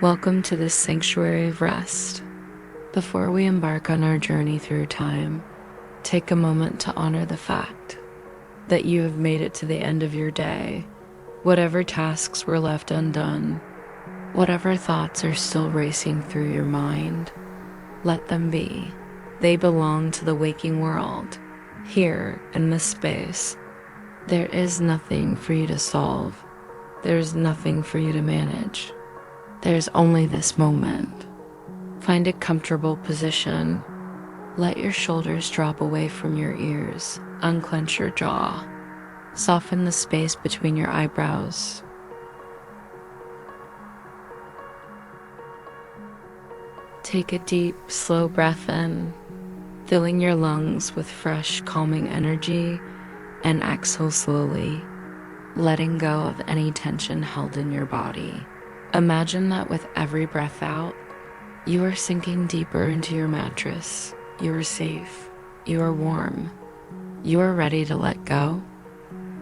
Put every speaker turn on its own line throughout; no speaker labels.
Welcome to this sanctuary of rest. Before we embark on our journey through time, take a moment to honor the fact that you have made it to the end of your day. Whatever tasks were left undone, whatever thoughts are still racing through your mind, let them be. They belong to the waking world. Here, in this space, there is nothing for you to solve. There is nothing for you to manage. There's only this moment. Find a comfortable position. Let your shoulders drop away from your ears. Unclench your jaw. Soften the space between your eyebrows. Take a deep, slow breath in, filling your lungs with fresh, calming energy, and exhale slowly, letting go of any tension held in your body. Imagine that with every breath out, you are sinking deeper into your mattress. You are safe. You are warm. You are ready to let go.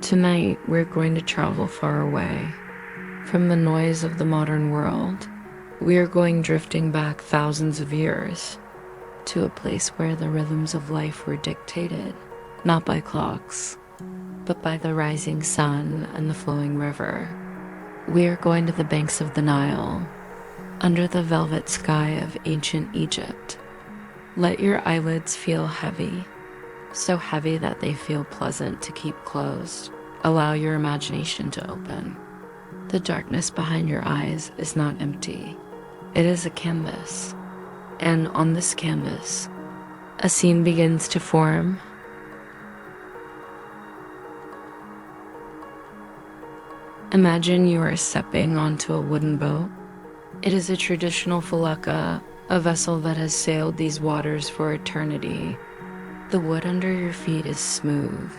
Tonight, we're going to travel far away from the noise of the modern world. We are going drifting back thousands of years to a place where the rhythms of life were dictated, not by clocks, but by the rising sun and the flowing river. We are going to the banks of the Nile, under the velvet sky of ancient Egypt. Let your eyelids feel heavy, so heavy that they feel pleasant to keep closed. Allow your imagination to open. The darkness behind your eyes is not empty. It is a canvas, and on this canvas, a scene begins to form. Imagine you are stepping onto a wooden boat. It is a traditional Felucca, a vessel that has sailed these waters for eternity. The wood under your feet is smooth,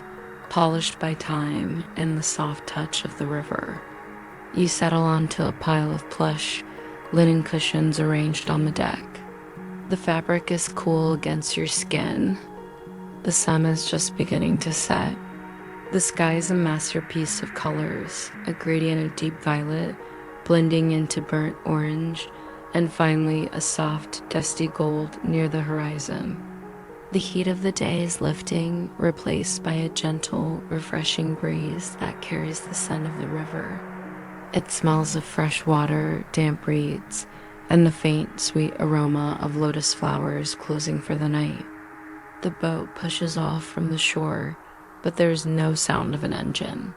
polished by time and the soft touch of the river. You settle onto a pile of plush, linen cushions arranged on the deck. The fabric is cool against your skin. The sun is just beginning to set. The sky is a masterpiece of colors, a gradient of deep violet, blending into burnt orange, and finally a soft, dusty gold near the horizon. The heat of the day is lifting, replaced by a gentle, refreshing breeze that carries the scent of the river. It smells of fresh water, damp reeds, and the faint, sweet aroma of lotus flowers closing for the night. The boat pushes off from the shore, but there is no sound of an engine.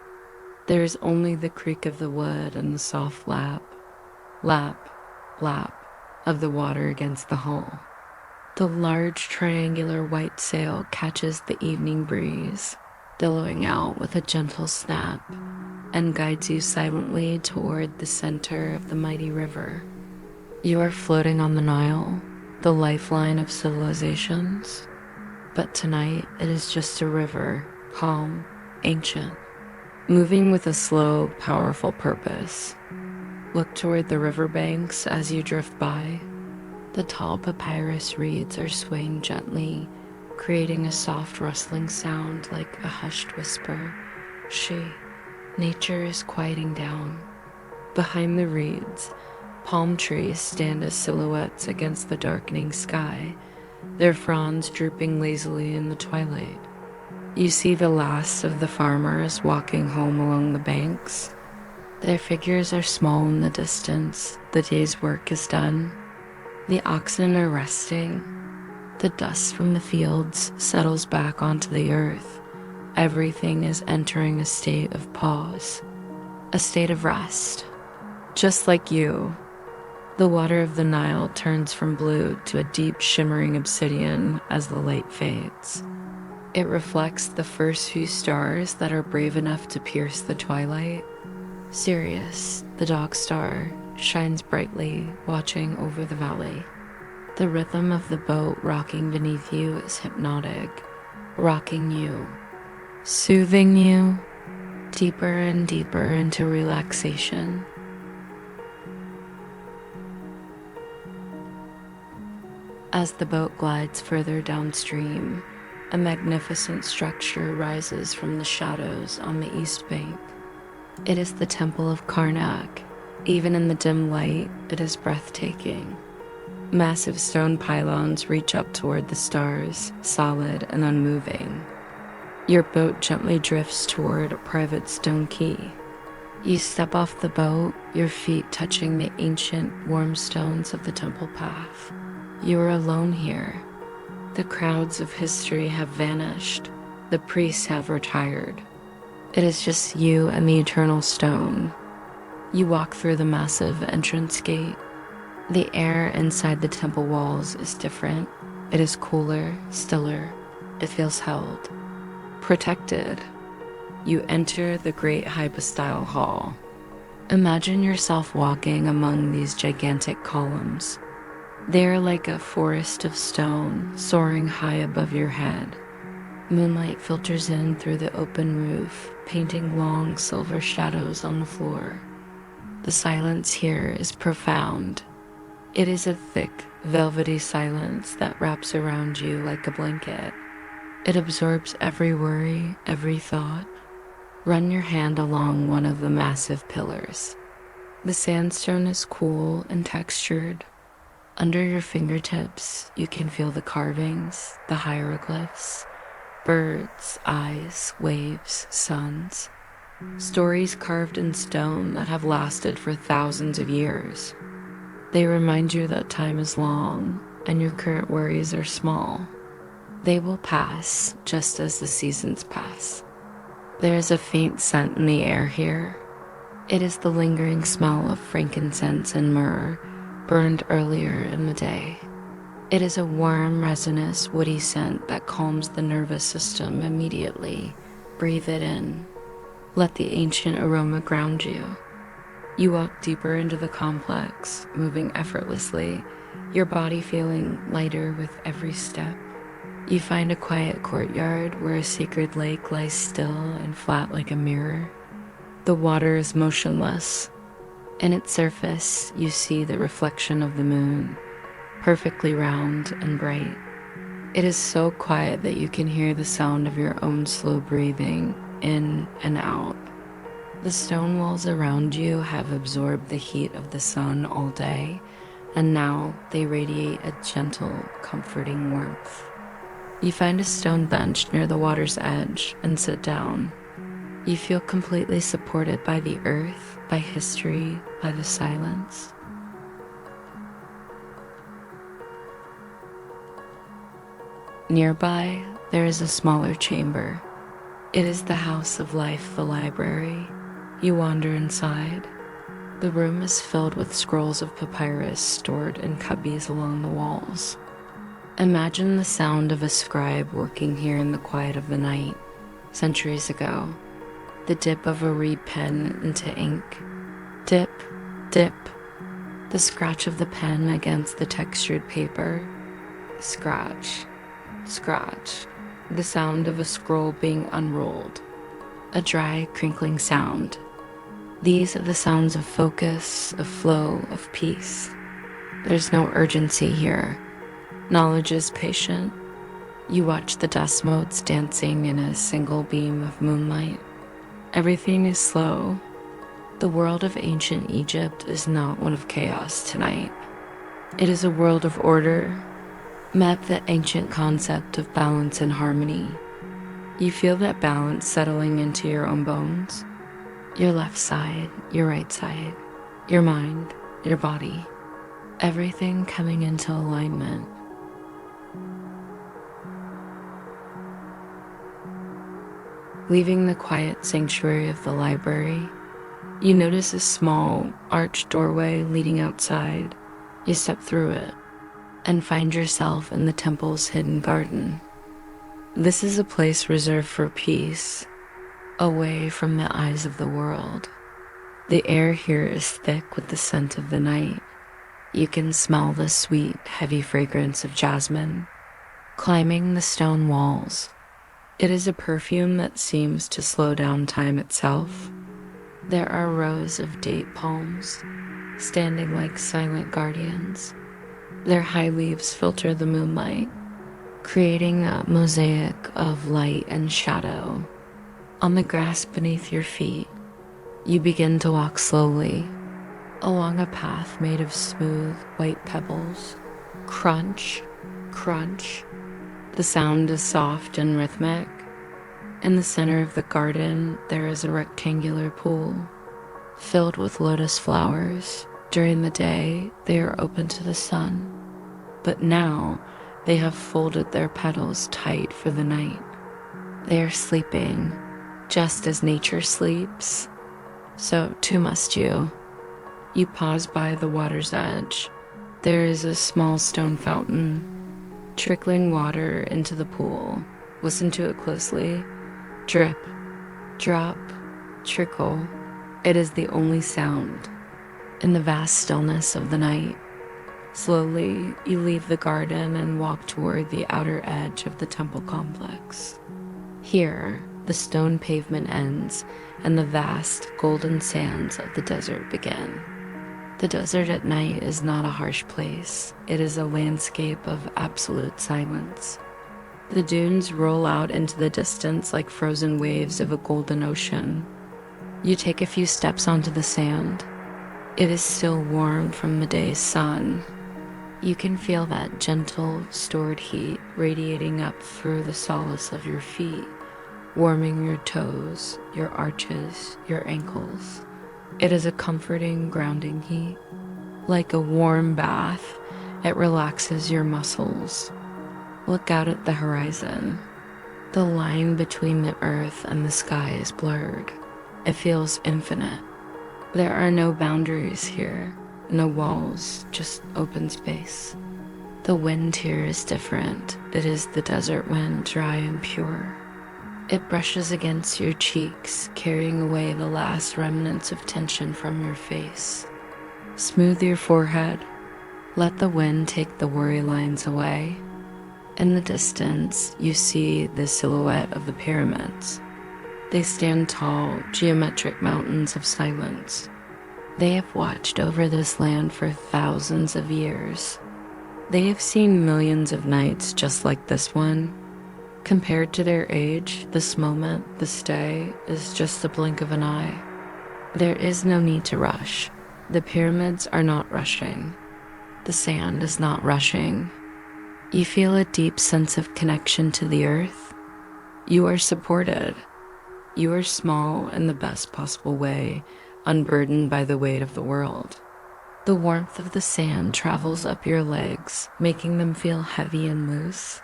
There is only the creak of the wood and the soft lap, lap, lap of the water against the hull. The large triangular white sail catches the evening breeze, billowing out with a gentle snap, and guides you silently toward the center of the mighty river. You are floating on the Nile, the lifeline of civilizations, but tonight it is just a river, calm, ancient, moving with a slow, powerful purpose. Look toward the riverbanks as you drift by. The tall papyrus reeds are swaying gently, creating a soft rustling sound like a hushed whisper. Nature is quieting down. Behind the reeds, palm trees stand as silhouettes against the darkening sky, their fronds drooping lazily in the twilight. You see the last of the farmers walking home along the banks. Their figures are small in the distance. The day's work is done. The oxen are resting. The dust from the fields settles back onto the earth. Everything is entering a state of pause, a state of rest. Just like you, the water of the Nile turns from blue to a deep shimmering obsidian as the light fades. It reflects the first few stars that are brave enough to pierce the twilight. Sirius, the dog star, shines brightly, watching over the valley. The rhythm of the boat rocking beneath you is hypnotic, rocking you, soothing you deeper and deeper into relaxation. As the boat glides further downstream, a magnificent structure rises from the shadows on the east bank. It is the Temple of Karnak, Even in the dim light, it is breathtaking. Massive stone pylons reach up toward the stars, solid and unmoving. Your boat gently drifts toward a private stone quay. You step off the boat, your feet touching the ancient, warm stones of the temple path. You are alone here. The crowds of history have vanished. The priests have retired. It is just you and the eternal stone. You walk through the massive entrance gate. The air inside the temple walls is different. It is cooler, stiller. It feels held, protected. You enter the great hypostyle hall. Imagine yourself walking among these gigantic columns. They are like a forest of stone soaring high above your head. Moonlight filters in through the open roof, painting long silver shadows on the floor. The silence here is profound. It is a thick, velvety silence that wraps around you like a blanket. It absorbs every worry, every thought. Run your hand along one of the massive pillars. The sandstone is cool and textured. Under your fingertips, you can feel the carvings, the hieroglyphs, birds, eyes, waves, suns. Stories carved in stone that have lasted for thousands of years. They remind you that time is long and your current worries are small. They will pass just as the seasons pass. There is a faint scent in the air here. It is the lingering smell of frankincense and myrrh burned earlier in the day. It is a warm, resinous, woody scent that calms the nervous system immediately. Breathe it in. Let the ancient aroma ground you. You walk deeper into the complex, moving effortlessly, your body feeling lighter with every step. You find a quiet courtyard where a sacred lake lies still and flat like a mirror. The water is motionless. In its surface, you see the reflection of the moon, perfectly round and bright. It is so quiet that you can hear the sound of your own slow breathing in and out. The stone walls around you have absorbed the heat of the sun all day, and now they radiate a gentle, comforting warmth. You find a stone bench near the water's edge and sit down. You feel completely supported by the earth, by history, by the silence. Nearby, there is a smaller chamber. It is the house of life, the library. You wander inside. The room is filled with scrolls of papyrus stored in cubbies along the walls. Imagine the sound of a scribe working here in the quiet of the night, centuries ago. The dip of a reed pen into ink. Dip, dip. The scratch of the pen against the textured paper. Scratch, scratch. The sound of a scroll being unrolled. A dry, crinkling sound. These are the sounds of focus, of flow, of peace. There's no urgency here. Knowledge is patient. You watch the dust motes dancing in a single beam of moonlight. Everything is slow. The world of ancient Egypt is not one of chaos tonight. It is a world of order. Map the ancient concept of balance and harmony. You feel that balance settling into your own bones. Your left side, your right side, your mind, your body. Everything coming into alignment. Leaving the quiet sanctuary of the library, you notice a small, arched doorway leading outside. You step through it and find yourself in the temple's hidden garden. This is a place reserved for peace, away from the eyes of the world. The air here is thick with the scent of the night. You can smell the sweet, heavy fragrance of jasmine. Climbing the stone walls, it is a perfume that seems to slow down time itself. There are rows of date palms, standing like silent guardians. Their high leaves filter the moonlight, creating a mosaic of light and shadow. On the grass beneath your feet, you begin to walk slowly. along a path made of smooth, white pebbles. Crunch, crunch. The sound is soft and rhythmic. In the center of the garden, there is a rectangular pool filled with lotus flowers. During the day, they are open to the sun, but now they have folded their petals tight for the night. They are sleeping, just as nature sleeps. So too must you. You pause by the water's edge. There is a small stone fountain, trickling water into the pool. Listen to it closely. Drip, drop, trickle. It is the only sound in the vast stillness of the night. Slowly, you leave the garden and walk toward the outer edge of the temple complex. Here, the stone pavement ends and the vast golden sands of the desert begin. The desert at night is not a harsh place. It is a landscape of absolute silence. The dunes roll out into the distance like frozen waves of a golden ocean. You take a few steps onto the sand. It is still warm from the day's sun. You can feel that gentle, stored heat radiating up through the soles of your feet, warming your toes, your arches, your ankles. It is a comforting, grounding heat. Like a warm bath, it relaxes your muscles. Look out at the horizon. The line between the earth and the sky is blurred. It feels infinite. There are no boundaries here, no walls, just open space. The wind here is different. It is the desert wind, dry and pure. It brushes against your cheeks, carrying away the last remnants of tension from your face. Smooth your forehead. Let the wind take the worry lines away. In the distance, you see the silhouette of the pyramids. They stand tall, geometric mountains of silence. They have watched over this land for thousands of years. They have seen millions of nights just like this one. Compared to their age, this moment, this day, is just the blink of an eye. There is no need to rush. The pyramids are not rushing. The sand is not rushing. You feel a deep sense of connection to the earth. You are supported. You are small in the best possible way, unburdened by the weight of the world. The warmth of the sand travels up your legs, making them feel heavy and loose.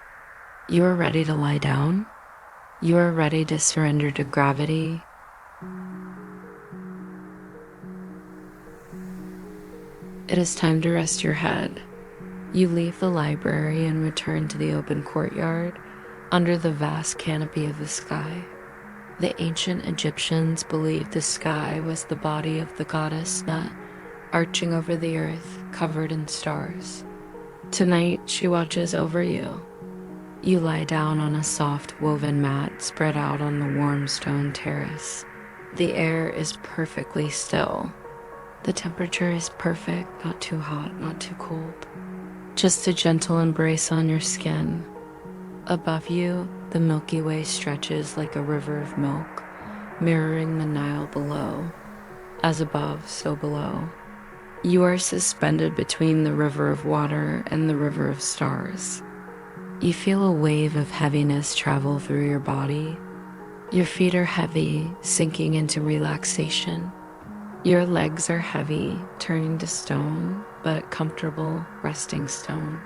You are ready to lie down. You are ready to surrender to gravity. It is time to rest your head. You leave the library and return to the open courtyard under the vast canopy of the sky. The ancient Egyptians believed the sky was the body of the goddess Nut, arching over the earth, covered in stars. Tonight, she watches over you. You lie down on a soft woven mat spread out on the warm stone terrace. The air is perfectly still. The temperature is perfect, not too hot, not too cold. Just a gentle embrace on your skin. Above you, the Milky Way stretches like a river of milk, mirroring the Nile below. As above, so below. You are suspended between the river of water and the river of stars. You feel a wave of heaviness travel through your body. Your feet are heavy, sinking into relaxation. Your legs are heavy, turning to stone, but comfortable, resting stone.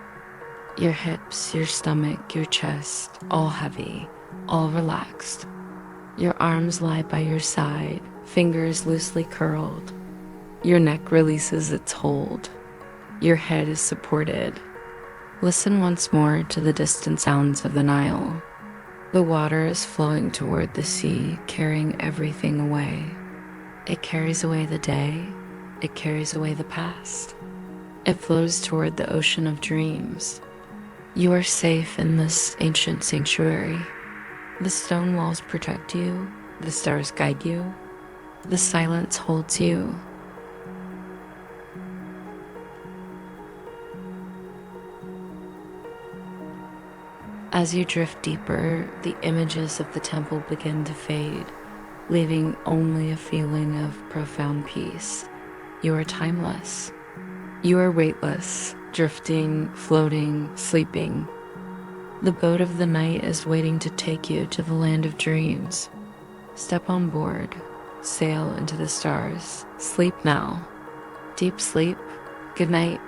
Your hips, your stomach, your chest, all heavy, all relaxed. Your arms lie by your side, fingers loosely curled. Your neck releases its hold. Your head is supported. Listen once more to the distant sounds of the Nile. The water is flowing toward the sea, carrying everything away. It carries away the day. It carries away the past. It flows toward the ocean of dreams. You are safe in this ancient sanctuary. The stone walls protect you. The stars guide you. The silence holds you. As you drift deeper, the images of the temple begin to fade, leaving only a feeling of profound peace. You are timeless. You are weightless, drifting, floating, sleeping. The boat of the night is waiting to take you to the land of dreams. Step on board, sail into the stars. Sleep now. Deep sleep. Good night.